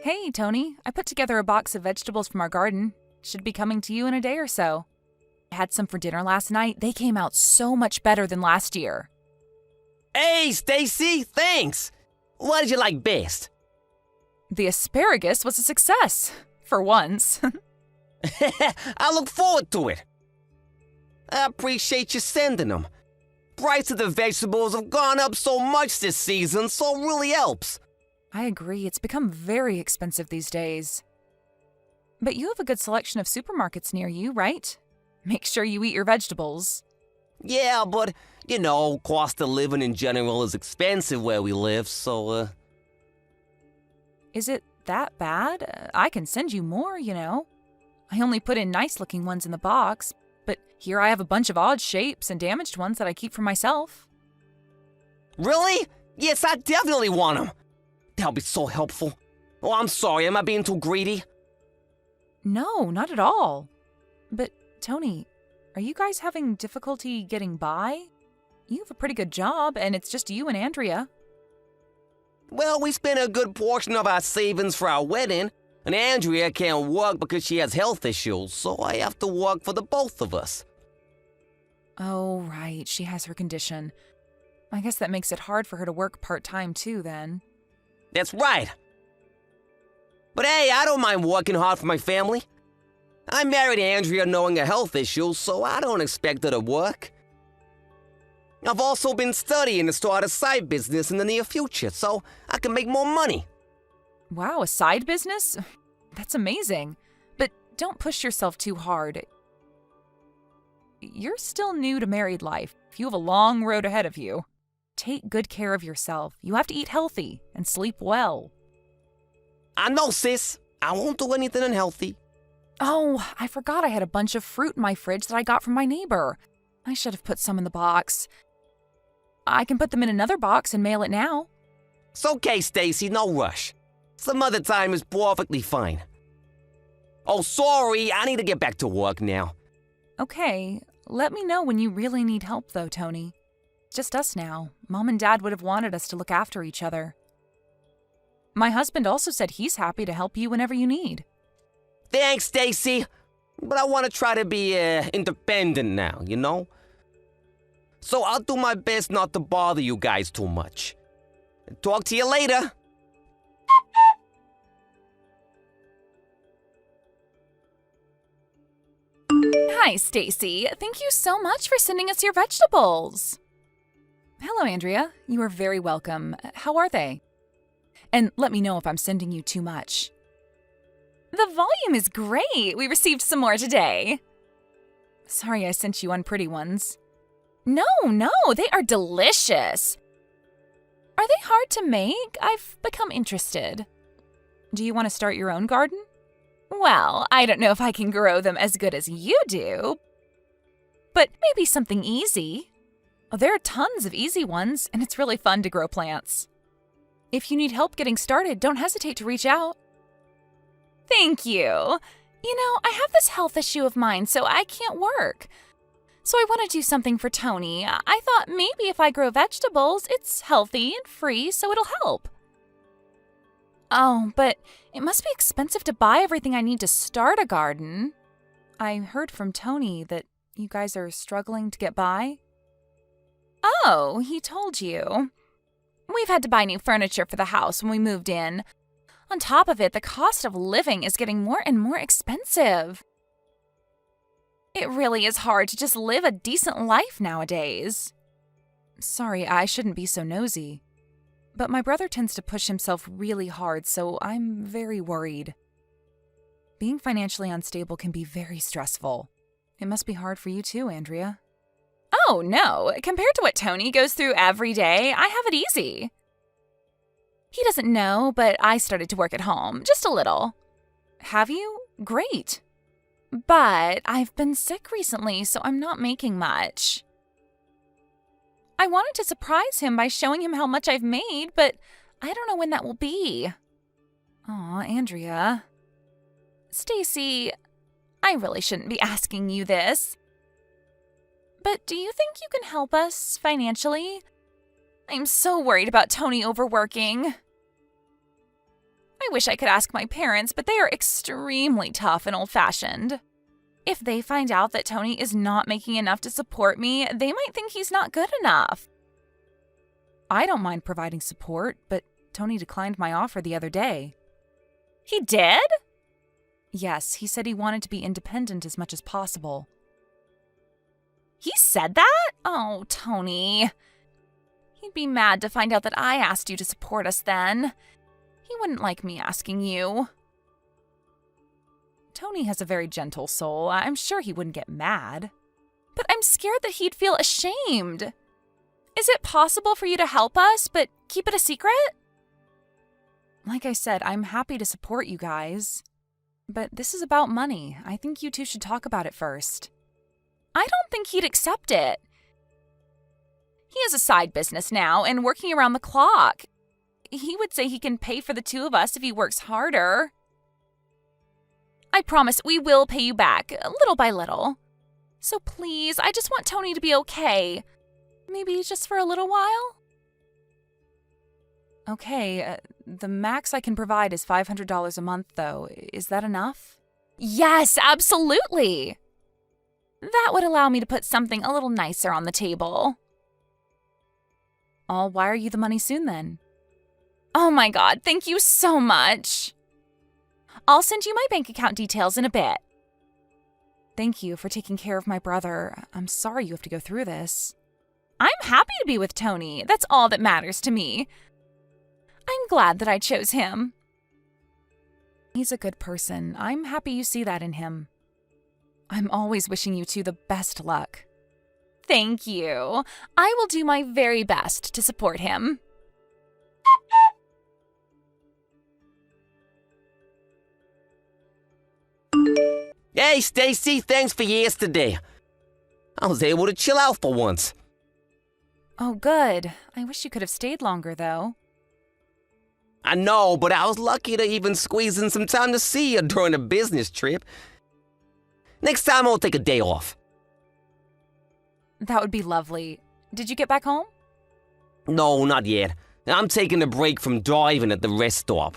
Hey, Tony. I put together a box of vegetables from our garden. Should be coming to you in a day or so. I had some for dinner last night. They came out so much better than last year. Hey, Stacy, thanks. What did you like best? The asparagus was a success. For once. I look forward to it. I appreciate you sending them. Price of the vegetables have gone up so much this season, so it really helps. I agree. It's become very expensive these days. But you have a good selection of supermarkets near you, right? Make sure you eat your vegetables. Yeah, but, cost of living in general is expensive where we live, so, Is it that bad? I can send you more, I only put in nice-looking ones in the box, but here I have a bunch of odd shapes and damaged ones that I keep for myself. Really? Yes, I definitely want them. That'll be so helpful. Oh, I'm sorry, am I being too greedy? No, not at all. But, Tony, are you guys having difficulty getting by? You have a pretty good job, and it's just you and Andrea. Well, we spent a good portion of our savings for our wedding, and Andrea can't work because she has health issues, so I have to work for the both of us. Oh, right, she has her condition. I guess that makes it hard for her to work part-time too, then. That's right. But hey, I don't mind working hard for my family. I married Andrea knowing her health issues, so I don't expect her to work. I've also been studying to start a side business in the near future, so I can make more money. Wow, a side business? That's amazing. But don't push yourself too hard. You're still new to married life. You have a long road ahead of you. Take good care of yourself. You have to eat healthy and sleep well. I know, sis. I won't do anything unhealthy. Oh, I forgot I had a bunch of fruit in my fridge that I got from my neighbor. I should have put some in the box. I can put them in another box and mail it now. It's okay, Stacy, no rush. Some other time is perfectly fine. Oh, sorry, I need to get back to work now. Okay, let me know when you really need help though, Tony. Just us now. Mom and Dad would have wanted us to look after each other. My husband also said he's happy to help you whenever you need. Thanks, Stacy. But I want to try to be independent now, So I'll do my best not to bother you guys too much. Talk to you later. Hi, Stacy. Thank you so much for sending us your vegetables. Hello, Andrea. You are very welcome. How are they? And let me know if I'm sending you too much. The volume is great. We received some more today. Sorry I sent you unpretty ones. No, they are delicious. Are they hard to make? I've become interested. Do you want to start your own garden? Well, I don't know if I can grow them as good as you do, but maybe something easy. There are tons of easy ones, and it's really fun to grow plants. If you need help getting started, don't hesitate to reach out. Thank you. I have this health issue of mine, so I can't work. So I want to do something for Tony. I thought maybe if I grow vegetables, it's healthy and free, so it'll help. Oh, but it must be expensive to buy everything I need to start a garden. I heard from Tony that you guys are struggling to get by. Oh, he told you. We've had to buy new furniture for the house when we moved in. On top of it, the cost of living is getting more and more expensive. It really is hard to just live a decent life nowadays. Sorry, I shouldn't be so nosy. But my brother tends to push himself really hard, so I'm very worried. Being financially unstable can be very stressful. It must be hard for you too, Andrea. Oh, no. Compared to what Tony goes through every day, I have it easy. He doesn't know, but I started to work at home, just a little. Have you? Great. But I've been sick recently, so I'm not making much. I wanted to surprise him by showing him how much I've made, but I don't know when that will be. Aw, Andrea. Stacy, I really shouldn't be asking you this. But do you think you can help us financially? I'm so worried about Tony overworking. I wish I could ask my parents, but they are extremely tough and old-fashioned. If they find out that Tony is not making enough to support me, they might think he's not good enough. I don't mind providing support, but Tony declined my offer the other day. He did? Yes, he said he wanted to be independent as much as possible. He said that? Oh, Tony. He'd be mad to find out that I asked you to support us then. He wouldn't like me asking you. Tony has a very gentle soul. I'm sure he wouldn't get mad. But I'm scared that he'd feel ashamed. Is it possible for you to help us, but keep it a secret? Like I said, I'm happy to support you guys. But this is about money. I think you two should talk about it first. I don't think he'd accept it. He has a side business now and working around the clock. He would say he can pay for the two of us if he works harder. I promise we will pay you back, little by little. So please, I just want Tony to be okay. Maybe just for a little while? Okay, the max I can provide is $500 a month, though. Is that enough? Yes, absolutely! That would allow me to put something a little nicer on the table. I'll wire you the money soon, then. Oh my God, thank you so much! I'll send you my bank account details in a bit. Thank you for taking care of my brother. I'm sorry you have to go through this. I'm happy to be with Tony. That's all that matters to me. I'm glad that I chose him. He's a good person. I'm happy you see that in him. I'm always wishing you two the best luck. Thank you. I will do my very best to support him. Hey, Stacy, thanks for yesterday. I was able to chill out for once. Oh, good. I wish you could have stayed longer, though. I know, but I was lucky to even squeeze in some time to see you during a business trip. Next time, I'll take a day off. That would be lovely. Did you get back home? No, not yet. I'm taking a break from driving at the rest stop.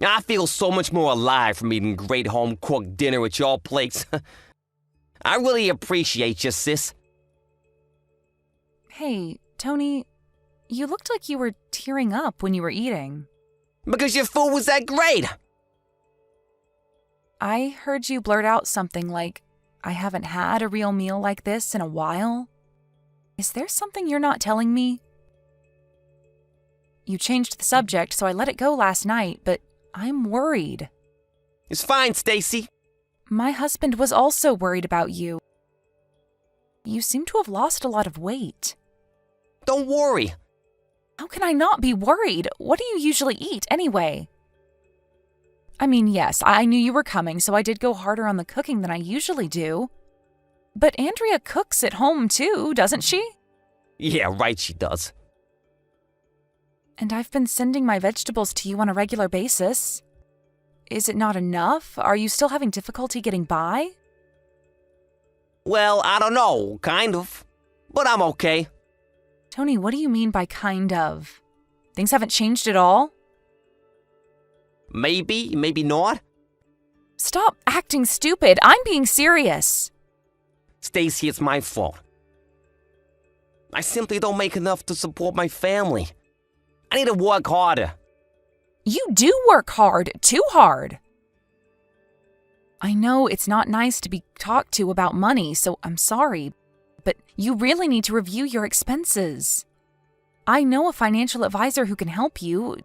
I feel so much more alive from eating great home-cooked dinner at your place. I really appreciate you, sis. Hey, Tony, you looked like you were tearing up when you were eating. Because your food was that great. I heard you blurt out something like, I haven't had a real meal like this in a while. Is there something you're not telling me? You changed the subject, so I let it go last night, but I'm worried. It's fine, Stacy. My husband was also worried about you. You seem to have lost a lot of weight. Don't worry. How can I not be worried? What do you usually eat, anyway? I mean, yes, I knew you were coming, so I did go harder on the cooking than I usually do. But Andrea cooks at home, too, doesn't she? Yeah, right, she does. And I've been sending my vegetables to you on a regular basis. Is it not enough? Are you still having difficulty getting by? Well, I don't know, kind of. But I'm okay. Tony, what do you mean by kind of? Things haven't changed at all? Maybe, maybe not. Stop acting stupid. I'm being serious. Stacy, it's my fault. I simply don't make enough to support my family. I need to work harder. You do work hard, too hard. I know it's not nice to be talked to about money, so I'm sorry, but you really need to review your expenses. I know a financial advisor who can help you.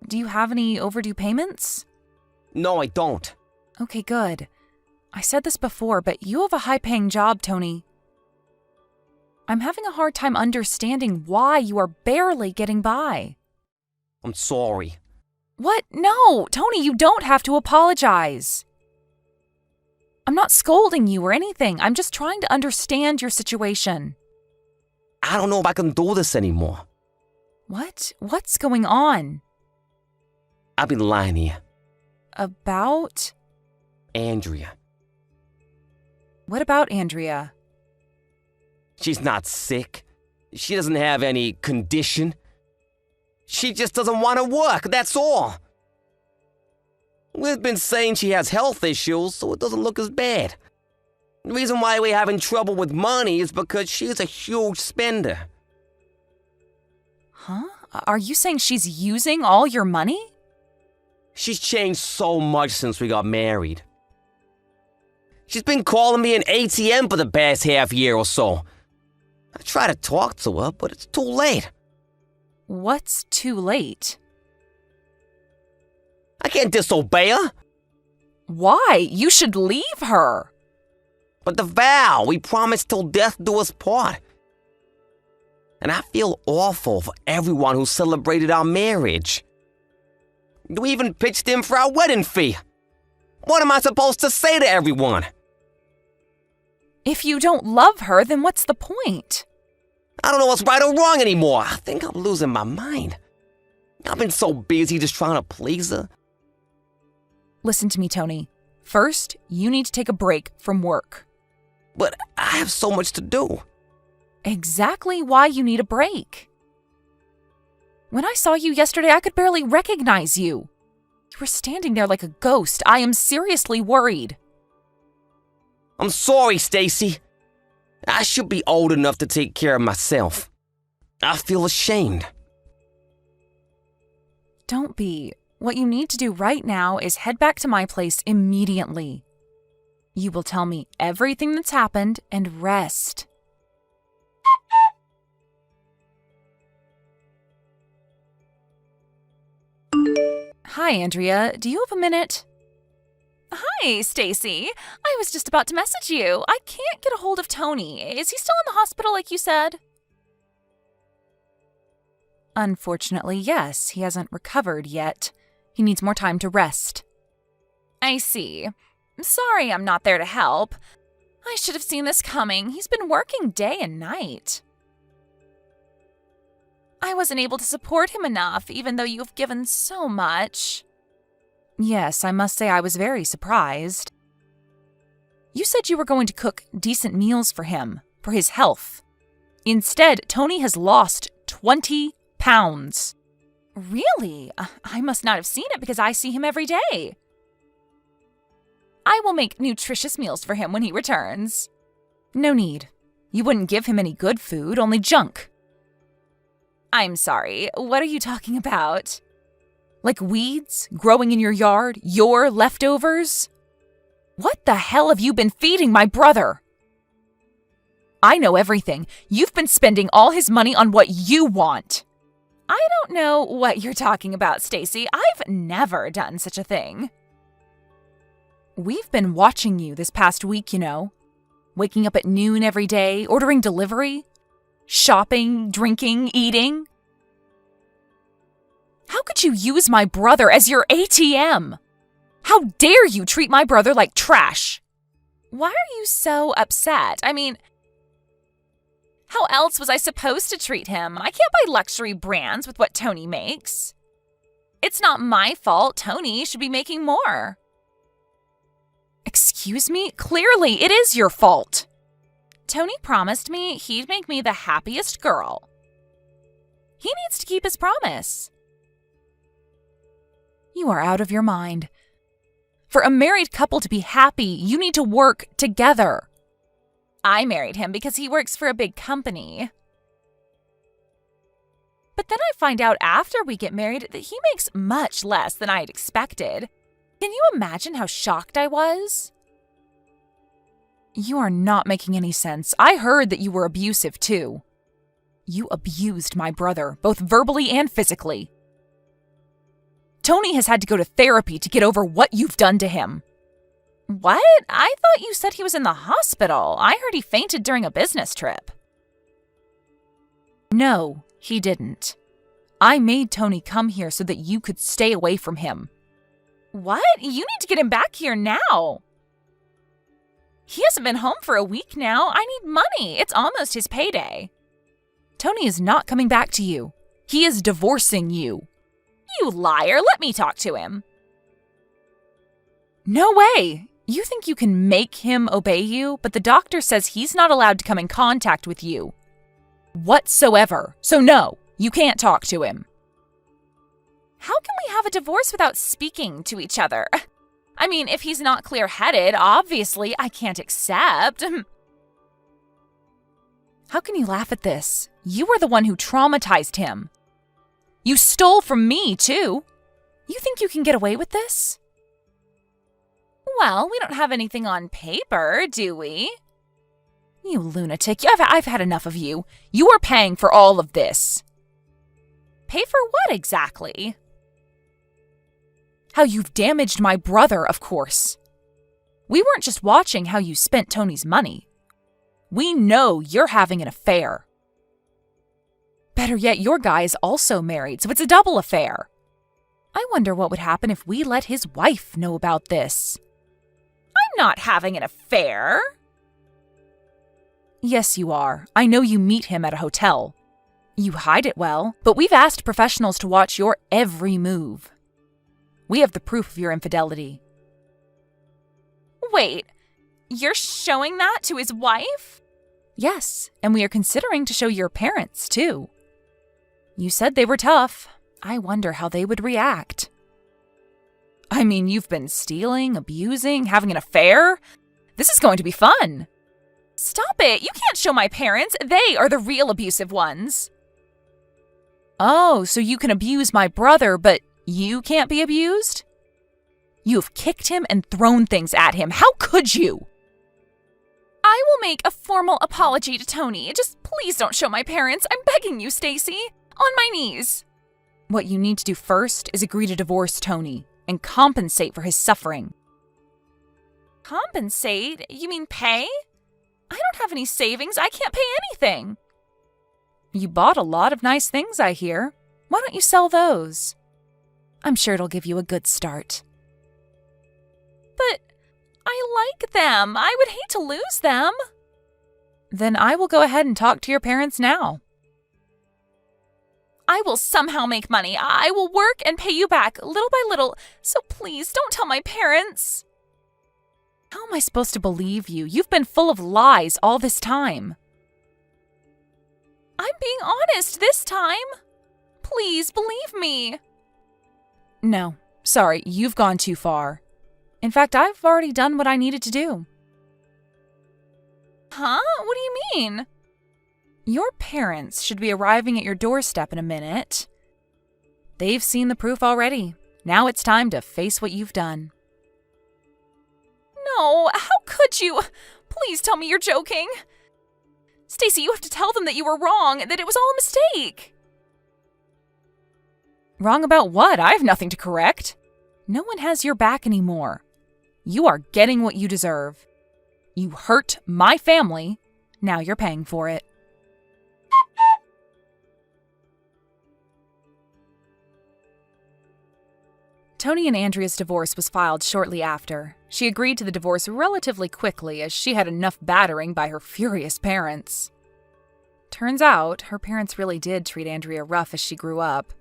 Do you have any overdue payments? No, I don't. Okay, good. I said this before, but you have a high-paying job, Tony. I'm having a hard time understanding why you are barely getting by. I'm sorry. What? No, Tony, you don't have to apologize. I'm not scolding you or anything. I'm just trying to understand your situation. I don't know if I can do this anymore. What? What's going on? I've been lying here. About? Andrea. What about Andrea? She's not sick. She doesn't have any condition. She just doesn't want to work, that's all. We've been saying she has health issues, so it doesn't look as bad. The reason why we're having trouble with money is because she's a huge spender. Huh? Are you saying she's using all your money? She's changed so much since we got married. She's been calling me an ATM for the past half year or so. I try to talk to her, but it's too late. What's too late? I can't disobey her. Why? You should leave her. But the vow, we promised till death do us part. And I feel awful for everyone who celebrated our marriage. We even pitched in for our wedding fee. What am I supposed to say to everyone? If you don't love her, then what's the point? I don't know what's right or wrong anymore. I think I'm losing my mind. I've been so busy just trying to please her. Listen to me, Tony. First, you need to take a break from work. But I have so much to do. Exactly why you need a break. When I saw you yesterday, I could barely recognize you. You were standing there like a ghost. I am seriously worried. I'm sorry, Stacy. I should be old enough to take care of myself. I feel ashamed. Don't be. What you need to do right now is head back to my place immediately. You will tell me everything that's happened and rest. Hi, Andrea. Do you have a minute? Hi, Stacy. I was just about to message you. I can't get a hold of Tony. Is he still in the hospital like you said? Unfortunately, yes. He hasn't recovered yet. He needs more time to rest. I see. Sorry I'm not there to help. I should have seen this coming. He's been working day and night. I wasn't able to support him enough, even though you've given so much. Yes, I must say I was very surprised. You said you were going to cook decent meals for him, for his health. Instead, Tony has lost 20 pounds. Really? I must not have seen it because I see him every day. I will make nutritious meals for him when he returns. No need. You wouldn't give him any good food, only junk. I'm sorry, what are you talking about? Like weeds growing in your yard? Your leftovers? What the hell have you been feeding my brother? I know everything. You've been spending all his money on what you want. I don't know what you're talking about, Stacy. I've never done such a thing. We've been watching you this past week, you know. Waking up at noon every day, ordering delivery, shopping, drinking, eating. How could you use my brother as your ATM? How dare you treat my brother like trash? Why are you so upset? I mean, how else was I supposed to treat him? I can't buy luxury brands with what Tony makes. It's not my fault. Tony should be making more. Excuse me? Clearly, it is your fault. Tony promised me he'd make me the happiest girl. He needs to keep his promise. You are out of your mind. For a married couple to be happy, you need to work together. I married him because he works for a big company. But then I find out after we get married that he makes much less than I had expected. Can you imagine how shocked I was? You are not making any sense. I heard that you were abusive too. You abused my brother, both verbally and physically. Tony has had to go to therapy to get over what you've done to him. What? I thought you said he was in the hospital. I heard he fainted during a business trip. No, he didn't. I made Tony come here so that you could stay away from him. What? You need to get him back here now. He hasn't been home for a week now. I need money. It's almost his payday. Tony is not coming back to you. He is divorcing you. You liar. Let me talk to him. No way. You think you can make him obey you, but the doctor says he's not allowed to come in contact with you whatsoever. So no, you can't talk to him. a divorce without speaking to each other. I mean, if he's not clear-headed, obviously I can't accept. How can you laugh at this? You were the one who traumatized him. You stole from me, too. You think you can get away with this? Well, we don't have anything on paper, do we? You lunatic. I've had enough of you. You are paying for all of this. Pay for what exactly? How you've damaged my brother, of course. We weren't just watching how you spent Tony's money. We know you're having an affair. Better yet, your guy is also married, so it's a double affair. I wonder what would happen if we let his wife know about this. I'm not having an affair. Yes, you are. I know you meet him at a hotel. You hide it well, but we've asked professionals to watch your every move. We have the proof of your infidelity. Wait, you're showing that to his wife? Yes, and we are considering to show your parents, too. You said they were tough. I wonder how they would react. I mean, you've been stealing, abusing, having an affair? This is going to be fun. Stop it! You can't show my parents. They are the real abusive ones. Oh, so you can abuse my brother, but you can't be abused? You've kicked him and thrown things at him. How could you? I will make a formal apology to Tony. Just please don't show my parents. I'm begging you, Stacy. On my knees. What you need to do first is agree to divorce Tony and compensate for his suffering. Compensate? You mean pay? I don't have any savings. I can't pay anything. You bought a lot of nice things, I hear. Why don't you sell those? I'm sure it'll give you a good start. But I like them. I would hate to lose them. Then I will go ahead and talk to your parents now. I will somehow make money. I will work and pay you back little by little. So please don't tell my parents. How am I supposed to believe you? You've been full of lies all this time. I'm being honest this time. Please believe me. No, sorry, you've gone too far. In fact, I've already done what I needed to do. Huh? What do you mean? Your parents should be arriving at your doorstep in a minute. They've seen the proof already. Now it's time to face what you've done. No, how could you? Please tell me you're joking. Stacy, you have to tell them that you were wrong, that it was all a mistake. Wrong about what? I have nothing to correct. No one has your back anymore. You are getting what you deserve. You hurt my family. Now you're paying for it. Tony and Andrea's divorce was filed shortly after. She agreed to the divorce relatively quickly as she had enough battering by her furious parents. Turns out, her parents really did treat Andrea rough as she grew up.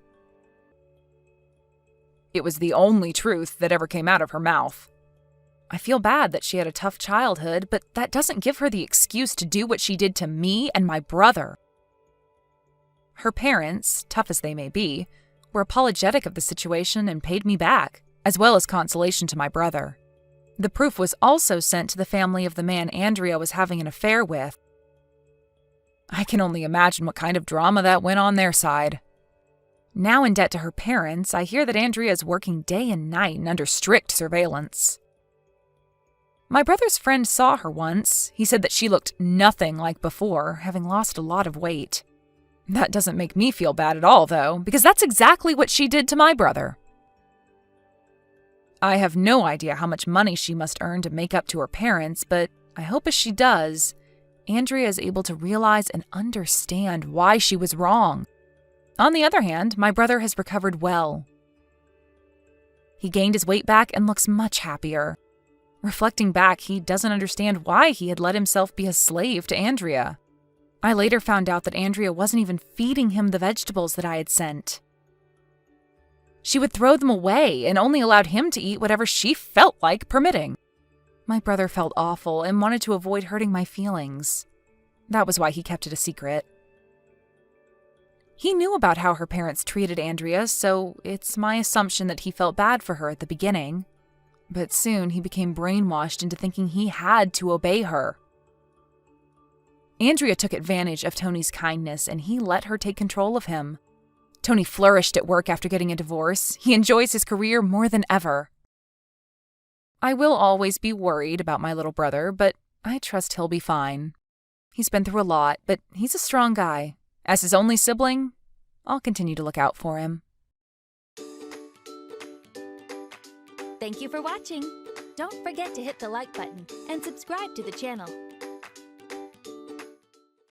It was the only truth that ever came out of her mouth. I feel bad that she had a tough childhood, but that doesn't give her the excuse to do what she did to me and my brother. Her parents, tough as they may be, were apologetic of the situation and paid me back, as well as consolation to my brother. The proof was also sent to the family of the man Andrea was having an affair with. I can only imagine what kind of drama that went on their side. Now in debt to her parents, I hear that Andrea is working day and night and under strict surveillance. My brother's friend saw her once. He said that she looked nothing like before, having lost a lot of weight. That doesn't make me feel bad at all, though, because that's exactly what she did to my brother. I have no idea how much money she must earn to make up to her parents, but I hope as she does, Andrea is able to realize and understand why she was wrong. On the other hand, my brother has recovered well. He gained his weight back and looks much happier. Reflecting back, he doesn't understand why he had let himself be a slave to Andrea. I later found out that Andrea wasn't even feeding him the vegetables that I had sent. She would throw them away and only allowed him to eat whatever she felt like permitting. My brother felt awful and wanted to avoid hurting my feelings. That was why he kept it a secret. He knew about how her parents treated Andrea, so it's my assumption that he felt bad for her at the beginning. But soon he became brainwashed into thinking he had to obey her. Andrea took advantage of Tony's kindness and he let her take control of him. Tony flourished at work after getting a divorce. He enjoys his career more than ever. I will always be worried about my little brother, but I trust he'll be fine. He's been through a lot, but he's a strong guy. As his only sibling, I'll continue to look out for him. Thank you for watching. Don't forget to hit the like button and subscribe to the channel.